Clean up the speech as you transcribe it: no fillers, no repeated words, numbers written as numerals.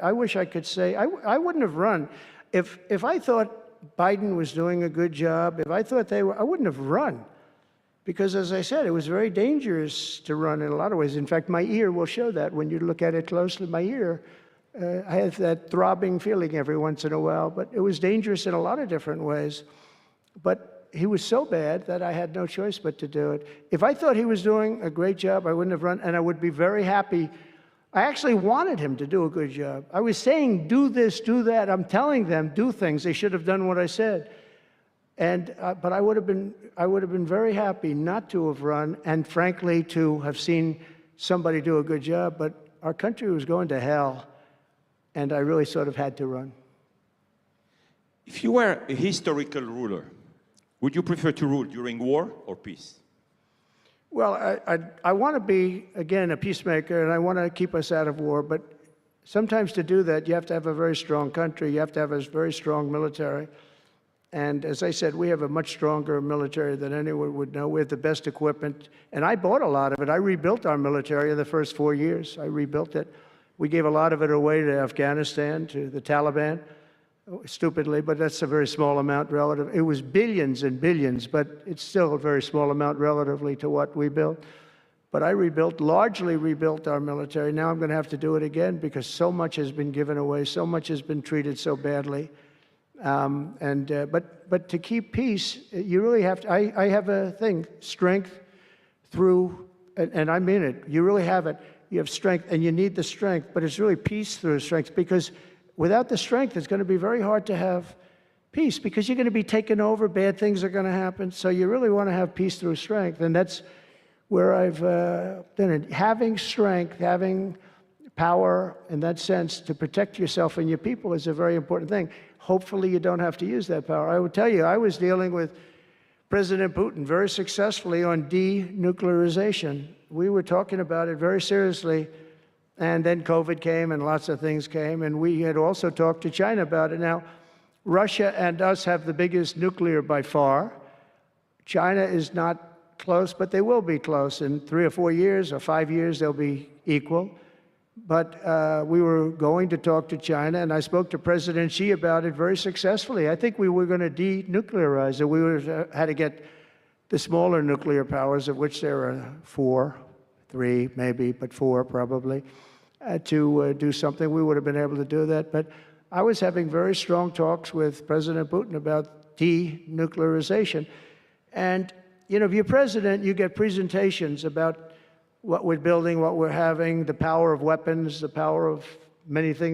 I wish I could say, I wouldn't have run. If I thought Biden was doing a good job, if I thought they were, I wouldn't have run. Because as I said, it was very dangerous to run in a lot of ways. In fact, my ear will show that when you look at it closely. My ear, I have that throbbing feeling every once in a while, but it was dangerous in a lot of different ways. But he was so bad that I had no choice but to do it. If I thought he was doing a great job, I wouldn't have run, and I would be very happy. I actually wanted him to do a good job. I was saying, do this, do that. I'm telling them, do things. They should have done what I said. And, but I would have been very happy not to have run, and frankly, to have seen somebody do a good job. But our country was going to hell, and I really sort of had to run. If you were a historical ruler, would you prefer to rule during war or peace? Well, I want to be, again, a peacemaker, and I want to keep us out of war. But sometimes to do that, you have to have a very strong country. You have to have a very strong military. And as I said, we have a much stronger military than anyone would know. We have the best equipment. And I bought a lot of it. I rebuilt our military in the first 4 years. I rebuilt it. We gave a lot of it away to Afghanistan, to the Taliban, stupidly, but that's a very small amount relative. It was billions and billions, but it's still a very small amount relatively to what we built. But I largely rebuilt our military. Now I'm going to have to do it again because so much has been given away, so much has been treated so badly. But to keep peace, you really have to, I have a thing, strength through, and I mean it, you really have it. You have strength, and you need the strength, but it's really peace through strength, because without the strength, it's going to be very hard to have peace, because you're going to be taken over, bad things are going to happen, so you really want to have peace through strength, and that's where I've done it. Having strength, having power in that sense to protect yourself and your people is a very important thing. Hopefully you don't have to use that power. I would tell you, I was dealing with President Putin very successfully on denuclearization. We were talking about it very seriously, and then COVID came and lots of things came, and we had also talked to China about it. Now, Russia and us have the biggest nuclear by far. China is not close, but they will be close. In 3 or 4 years or 5 years, they'll be equal. But we were going to talk to China, and I spoke to President Xi about it very successfully. I think we were going to denuclearize it. We had to get the smaller nuclear powers, of which there are 4, 3 maybe, but 4 probably, to do something. We would have been able to do that. But I was having very strong talks with President Putin about denuclearization. And, you know, if you're president, you get presentations about what we're building, what we're having, the power of weapons, the power of many things.